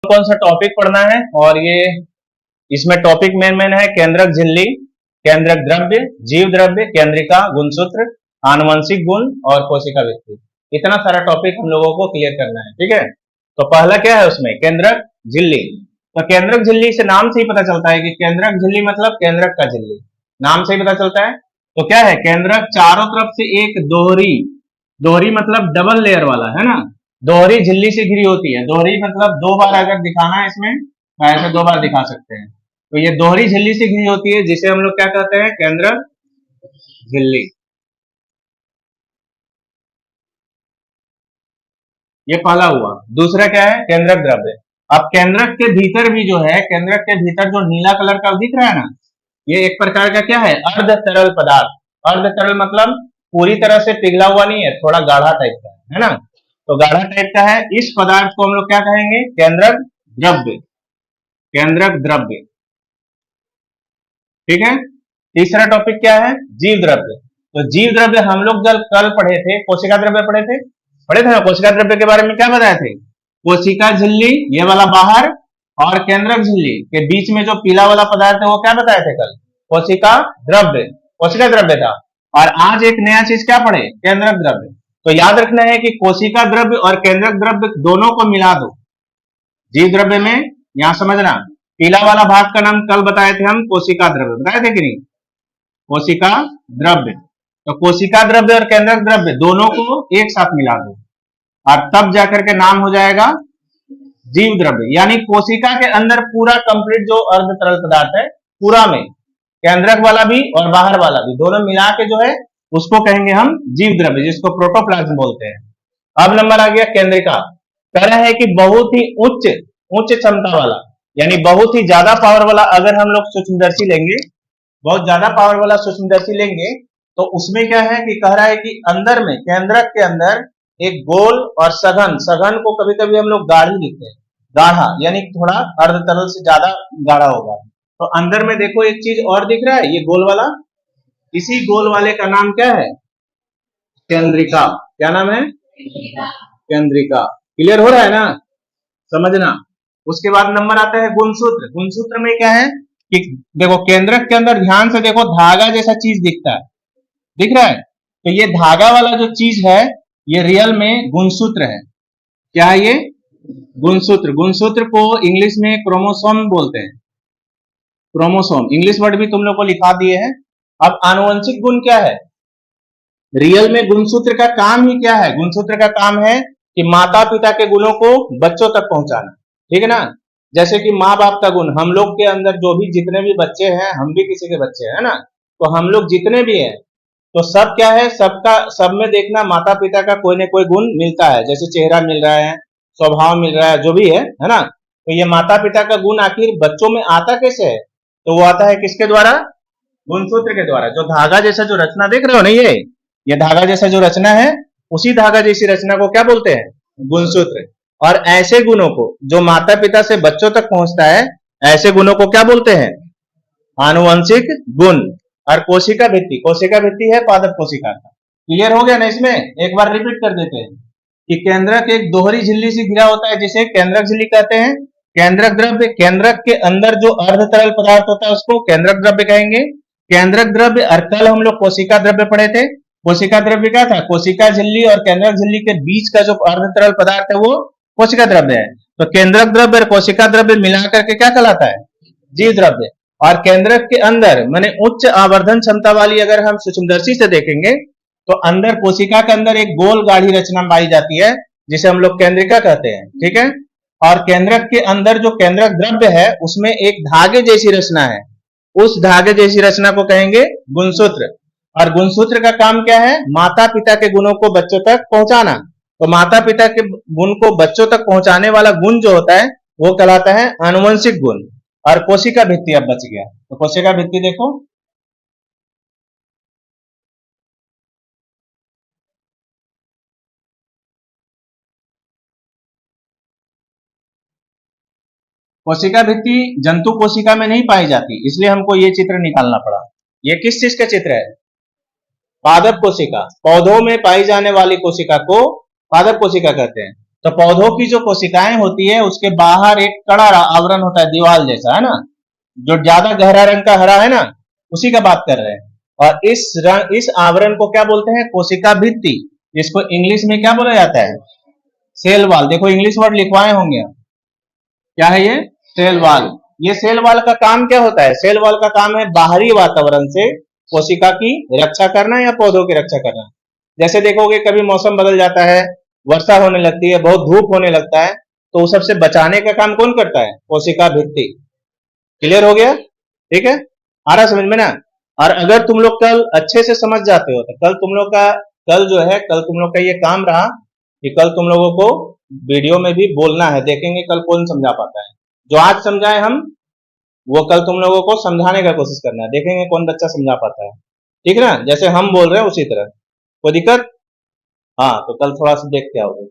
कौन सा टॉपिक पढ़ना है, और ये इसमें टॉपिक मेन है केंद्रक झिल्ली, केंद्रक द्रव्य, जीव द्रव्य, केंद्रिका, गुणसूत्र, आनुवंशिक गुण और कोशिका भित्ति। इतना सारा टॉपिक हम लोगों को क्लियर करना है, ठीक है। तो पहला क्या है उसमें, केंद्रक झिल्ली। तो केंद्रक झिल्ली से नाम से ही पता चलता है कि केंद्रक झिल्ली मतलब केंद्रक का झिल्ली, नाम से ही पता चलता है। तो क्या है, केंद्रक चारों तरफ से एक दोहरी, दोहरी मतलब डबल लेयर वाला है ना, दोहरी झिल्ली से घिरी होती है। दोहरी मतलब दो बार अगर दिखाना है इसमें तो ऐसे दो बार दिखा सकते हैं। तो ये दोहरी झिल्ली से घिरी होती है, जिसे हम लोग क्या कहते हैं, केंद्रक झिल्ली। ये पहला हुआ। दूसरा क्या है, केंद्रक द्रव्य। अब केंद्रक के भीतर भी जो है, केंद्रक के भीतर जो नीला कलर का दिख रहा है ना, ये एक प्रकार का क्या है, अर्ध तरल पदार्थ। अर्ध तरल मतलब पूरी तरह से पिघला हुआ नहीं है, थोड़ा गाढ़ा टाइप का है ना। तो गाढ़ा टाइप का है, इस पदार्थ को हम लोग क्या कहेंगे, केंद्रक द्रव्य, केंद्रक द्रव्य, ठीक है। तीसरा टॉपिक क्या है, जीव द्रव्य। तो जीव द्रव्य हम लोग जब कल पढ़े थे, कोशिका द्रव्य पढ़े थे ना। कोशिका द्रव्य के बारे में क्या बताए थे, कोशिका झिल्ली ये वाला बाहर, और केंद्रक झिल्ली के बीच में जो पीला वाला पदार्थ है वो क्या बताए थे कल, कोशिका द्रव्य, कोशिका द्रव्य था। और आज एक नया चीज क्या पढ़े, केंद्रक द्रव्य। तो याद रखना है कि कोशिका द्रव्य और केंद्रक द्रव्य दोनों को मिला दो जीव द्रव्य में। यहां समझना, पीला वाला भाग का नाम कल बताए थे हम, कोशिका द्रव्य बताए थे कि नहीं, कोशिका द्रव्य। तो कोशिका द्रव्य और केंद्रक द्रव्य दोनों को एक साथ मिला दो और तब जाकर के नाम हो जाएगा जीव द्रव्य। यानी कोशिका के अंदर पूरा कंप्लीट जो अर्ध तरल पदार्थ है, पूरा में केंद्रक वाला भी और बाहर वाला भी दोनों मिला के जो है उसको कहेंगे हम जीव द्रव्य, जिसको प्रोटोप्लाज्म बोलते हैं। अब नंबर आ गया केंद्रिका। कह रहा है कि बहुत ही उच्च उच्च क्षमता वाला, यानी बहुत ही ज्यादा पावर वाला अगर हम लोग सूक्ष्मदर्शी लेंगे, बहुत ज्यादा पावर वाला सूक्ष्मदर्शी लेंगे, तो उसमें क्या है कि कह रहा है कि अंदर में, केंद्रक के अंदर एक गोल और सघन, सघन को कभी कभी हम लोग गाढ़ी लिखते हैं, गाढ़ा यानी थोड़ा अर्ध तरल से ज्यादा गाढ़ा होगा। तो अंदर में देखो एक चीज और दिख रहा है, ये गोल वाला, इसी गोल वाले का नाम क्या है, केंद्रिका। क्या नाम है, केंद्रिका। क्लियर हो रहा है ना, समझना। उसके बाद नंबर आता है गुणसूत्र। गुणसूत्र में क्या है कि देखो केंद्रक के अंदर ध्यान से देखो, धागा जैसा चीज दिखता है, दिख रहा है। तो ये धागा वाला जो चीज है ये रियल में गुणसूत्र है। क्या है ये, गुणसूत्र। गुणसूत्र को इंग्लिश में क्रोमोसोम बोलते हैं, क्रोमोसोम। इंग्लिश वर्ड भी तुम लोग को लिखा दिए हैं। अब आनुवंशिक गुण क्या है, रियल में गुणसूत्र का काम ही क्या है, गुणसूत्र का काम है कि माता पिता के गुणों को बच्चों तक पहुंचाना, ठीक है ना। जैसे कि माँ बाप का गुण, हम लोग के अंदर जो भी जितने भी बच्चे हैं, हम भी किसी के बच्चे हैं ना, तो हम लोग जितने भी हैं तो सब क्या है, सबका, सब में देखना माता पिता का कोई ना कोई गुण मिलता है। जैसे चेहरा मिल रहा है, स्वभाव मिल रहा है, जो भी है ना। तो ये माता पिता का गुण आखिर बच्चों में आता कैसे है, तो वो आता है किसके द्वारा, गुणसूत्र के द्वारा। जो धागा जैसा जो रचना देख रहे हो ना, ये धागा जैसा जो रचना है, उसी धागा जैसी रचना को क्या बोलते हैं, गुणसूत्र। और ऐसे गुणों को जो माता पिता से बच्चों तक पहुंचता है, ऐसे गुणों को क्या बोलते हैं, आनुवंशिक गुण। और कोशिका भित्ति, कोशिका भित्ति है पादप कोशिका का। क्लियर हो गया ना। इसमें एक बार रिपीट कर देते हैं कि केंद्रक एक दोहरी झिल्ली से घिरा होता है, जिसे केंद्रक झिल्ली कहते हैं। केंद्रक द्रव्य, केंद्रक के अंदर जो अर्ध तरल पदार्थ होता है उसको केंद्रक द्रव्य कहेंगे। केंद्रक द्रव्य, और कल हम लोग कोशिका द्रव्य पढ़े थे। कोशिका द्रव्य क्या था, कोशिका झिल्ली और केंद्रक झिल्ली के बीच का जो अर्ध तरल पदार्थ है वो कोशिका द्रव्य है। तो केंद्रक द्रव्य और कोशिका द्रव्य मिलाकर के क्या कहलाता है, जीव द्रव्य। और केंद्रक के अंदर माने उच्च आवर्धन क्षमता वाली अगर हम सूक्ष्मदर्शी से देखेंगे तो अंदर, कोशिका के अंदर एक गोल गाढ़ी रचना पाई जाती है, जिसे हम लोग केंद्रिका कहते हैं, ठीक है। और केंद्रक के अंदर जो केंद्रक द्रव्य है उसमें एक धागे जैसी रचना है, उस धागे जैसी रचना को कहेंगे गुणसूत्र। और गुणसूत्र का काम क्या है, माता पिता के गुणों को बच्चों तक पहुंचाना। तो माता पिता के गुण को बच्चों तक पहुंचाने वाला गुण जो होता है वो कहलाता है आनुवंशिक गुण। और कोशिका भित्ति अब बच गया, तो कोशिका भित्ति देखो, कोशिका भित्ति जंतु कोशिका में नहीं पाई जाती, इसलिए हमको ये चित्र निकालना पड़ा। ये किस चीज का चित्र है, पादप कोशिका। पौधों में पाई जाने वाली कोशिका को पादप कोशिका कहते हैं। तो पौधों की जो कोशिकाएं होती है उसके बाहर एक कड़ा आवरण होता है, दीवार जैसा, है ना, जो ज्यादा गहरा रंग का हरा है ना, उसी का बात कर रहे हैं। और इस आवरण को क्या बोलते हैं? कोशिका भित्ति। इसको इंग्लिश में क्या बोला जाता है? Cell wall. देखो इंग्लिश वर्ड लिखवाए होंगे आप। क्या है ये? Cell wall. ये सेल वॉल का काम क्या होता है? सेल वॉल का काम है बाहरी वातावरण से कोशिका की रक्षा करना या पौधों की रक्षा करना। जैसे देखोगे कभी मौसम बदल जाता है, वर्षा होने लगती है, बहुत धूप होने लगता है, तो उस सबसे बचाने का काम कौन करता है? कोशिका भित्ति। क्लियर हो गया? ठीक है, आ रहा समझ में ना? और अगर तुम लोग कल अच्छे से समझ जाते हो तो कल तुम लोग का ये काम रहा कि कल तुम लोगों को वीडियो में भी बोलना है। देखेंगे कल कौन समझा पाता है। जो आज समझाए हम, वो कल तुम लोगों को समझाने का कोशिश करना है। देखेंगे कौन बच्चा समझा पाता है। ठीक है ना? जैसे हम बोल रहे हैं उसी तरह। कोई दिक्कत? हाँ, तो कल थोड़ा सा देख के आओगे।